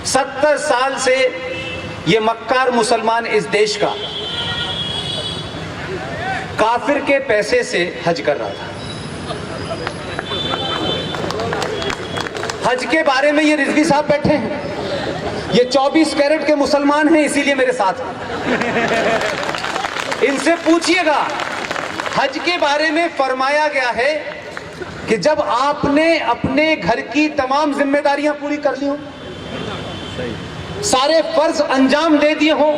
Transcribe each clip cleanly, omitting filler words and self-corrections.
70 साल से ये मक्कार मुसलमान इस देश का काफिर के पैसे से हज कर रहा था। हज के बारे में ये रिजवी साहब बैठे हैं, ये 24 कैरेट के मुसलमान हैं, इसीलिए मेरे साथ हैं। इनसे पूछिएगा, हज के बारे में फरमाया गया है कि जब आपने अपने घर की तमाम जिम्मेदारियां पूरी कर ली हो, सारे फर्ज अंजाम दे दिए हो,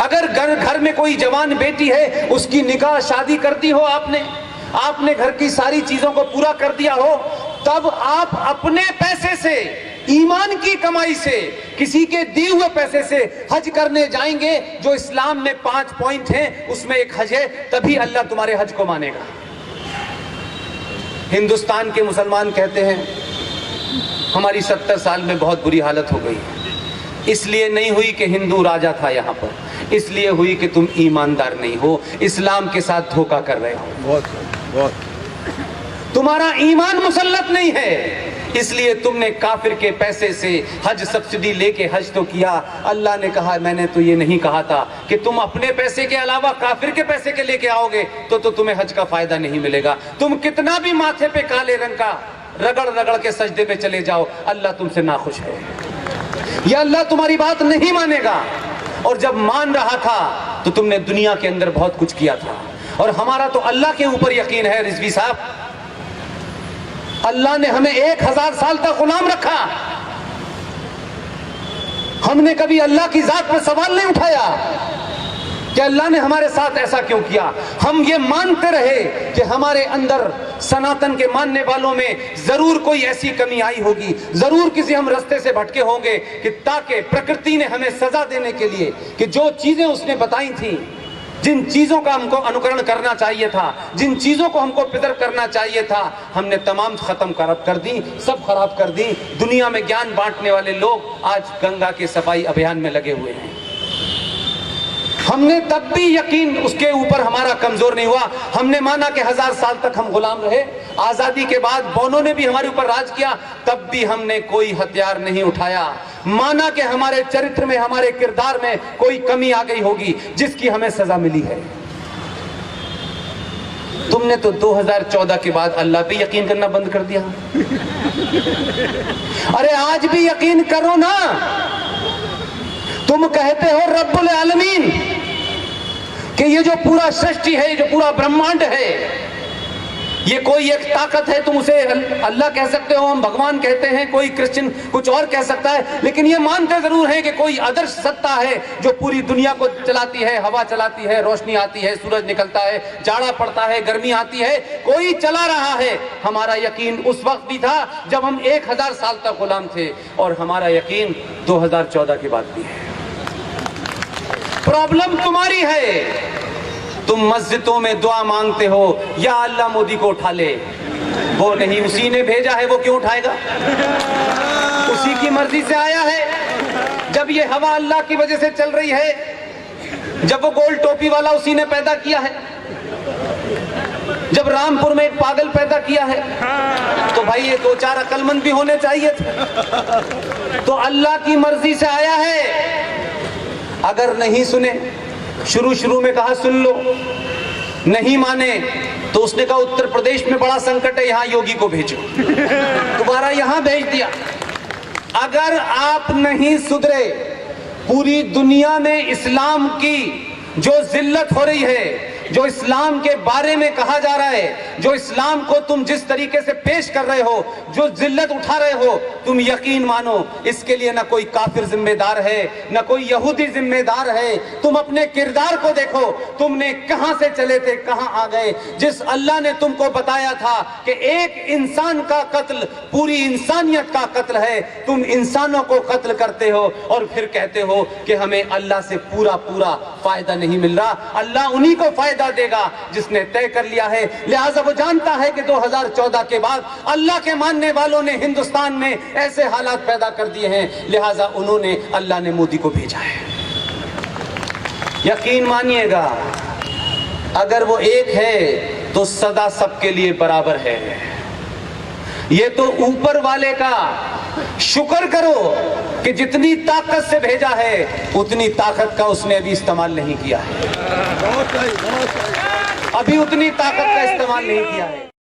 अगर घर में कोई जवान बेटी है उसकी निकाह शादी कर दी हो, आपने घर की सारी चीजों को पूरा कर दिया हो, तब आप अपने पैसे से, ईमान की कमाई से, किसी के दिए हुए पैसे से हज करने जाएंगे। जो इस्लाम में 5 पॉइंट हैं उसमें एक हज है, तभी अल्लाह तुम्हारे हज को मानेगा। हिंदुस्तान के मुसलमान कहते हैं हमारी 70 साल में बहुत बुरी हालत हो गई, इसलिए नहीं हुई कि हिंदू राजा था यहाँ पर, इसलिए हुई कि तुम ईमानदार नहीं हो, इस्लाम के साथ धोखा कर रहे हो, बहुत तुम्हारा ईमान मुसल्लत नहीं है, इसलिए तुमने काफिर के पैसे से हज सब्सिडी लेके हज तो किया। अल्लाह ने कहा मैंने तो ये नहीं कहा था कि तुम अपने पैसे के अलावा काफिर के पैसे के लेके आओगे तो तुम्हें हज का फायदा नहीं मिलेगा। तुम कितना भी माथे पे काले रंग का रगड़ रगड़ के सजदे पे चले जाओ, अल्लाह तुमसे नाखुश है, या अल्लाह तुम्हारी बात नहीं मानेगा। और जब मान रहा था तो तुमने दुनिया के अंदर बहुत कुछ किया था, और हमारा तो अल्लाह के ऊपर यकीन है रिजवी साहब। अल्लाह ने हमें 1000 साल तक गुलाम रखा, हमने कभी अल्लाह की जात पर सवाल नहीं उठाया कि अल्लाह ने हमारे साथ ऐसा क्यों किया। हम ये मानते रहे कि हमारे अंदर, सनातन के मानने वालों में जरूर कोई ऐसी कमी आई होगी, जरूर किसी हम रास्ते से भटके होंगे, कि ताकि प्रकृति ने हमें सजा देने के लिए कि जो चीजें उसने बताई थी, जिन चीजों का हमको अनुकरण करना चाहिए था, जिन चीजों को हमको प्रिजर्व करना चाहिए था, हमने तमाम खत्म कर दी, सब खराब कर दी। दुनिया में ज्ञान बांटने वाले लोग आज गंगा के सफाई अभियान में लगे हुए हैं। हमने तब भी यकीन उसके ऊपर हमारा कमजोर नहीं हुआ, हमने माना कि 1000 साल तक हम गुलाम रहे। आजादी के बाद बोनों ने भी हमारे ऊपर राज किया, तब भी हमने कोई हथियार नहीं उठाया। माना कि हमारे चरित्र में, हमारे किरदार में कोई कमी आ गई होगी जिसकी हमें सजा मिली है। तुमने तो 2014 के बाद अल्लाह पे यकीन करना बंद कर दिया। अरे आज भी यकीन करो ना, तुम कहते हो रब्बुल आलमीन कि ये जो पूरा सृष्टि है, जो पूरा ब्रह्मांड है, ये कोई एक ताकत है, तुम उसे अल्लाह कह सकते हो, हम भगवान कहते हैं, कोई क्रिश्चियन कुछ और कह सकता है, लेकिन ये मानते जरूर हैं कि कोई आदर्श सत्ता है जो पूरी दुनिया को चलाती है, हवा चलाती है, रोशनी आती है, सूरज निकलता है, जाड़ा पड़ता है, गर्मी आती है, कोई चला रहा है। हमारा यकीन उस वक्त भी था जब हम 1000 साल तक गुलाम थे, और हमारा यकीन 2014 के बाद भी है। प्रॉब्लम तुम्हारी है, तुम मस्जिदों में दुआ मांगते हो या अल्लाह मोदी को उठा ले, वो नहीं, उसी ने भेजा है, वो क्यों उठाएगा, उसी की मर्जी से आया है। जब ये हवा अल्लाह की वजह से चल रही है, जब वो गोल टोपी वाला उसी ने पैदा किया है, जब रामपुर में एक पागल पैदा किया है, तो भाई ये 2-4 अक्लमंद भी होने चाहिए थे। तो अल्लाह की मर्जी से आया है। अगर नहीं सुने, शुरू में कहा सुन लो, नहीं माने तो उसने कहा उत्तर प्रदेश में बड़ा संकट है, यहां योगी को भेजो, दोबारा यहां भेज दिया। अगर आप नहीं सुधरे, पूरी दुनिया में इस्लाम की जो जिल्लत हो रही है, जो इस्लाम के बारे में कहा जा रहा है, जो इस्लाम को तुम जिस तरीके से पेश कर रहे हो, जो जिल्लत उठा रहे हो, तुम यकीन मानो इसके लिए ना कोई काफिर जिम्मेदार है, ना कोई यहूदी जिम्मेदार है। तुम अपने किरदार को देखो, तुमने कहां से चले थे, कहां आ गए। जिस अल्लाह ने तुमको बताया था कि एक इंसान का कत्ल पूरी इंसानियत का कत्ल है, तुम इंसानों को कत्ल करते हो और फिर कहते हो कि हमें अल्लाह से पूरा फायदा नहीं मिल रहा। अल्लाह उन्हीं को फायदा देगा जिसने तय कर लिया है। लिहाजा वो जानता है कि 2014 के बाद अल्लाह के मानने वालों ने हिंदुस्तान में ऐसे हालात पैदा कर दिए हैं, लिहाजा उन्होंने, अल्लाह ने मोदी को भेजा है। यकीन मानिएगा, अगर वो एक है तो सदा सबके लिए बराबर है। ये तो ऊपर वाले का शुक्र करो कि जितनी ताकत से भेजा है उतनी ताकत का उसने अभी इस्तेमाल नहीं किया है, अभी उतनी ताकत का इस्तेमाल नहीं किया है।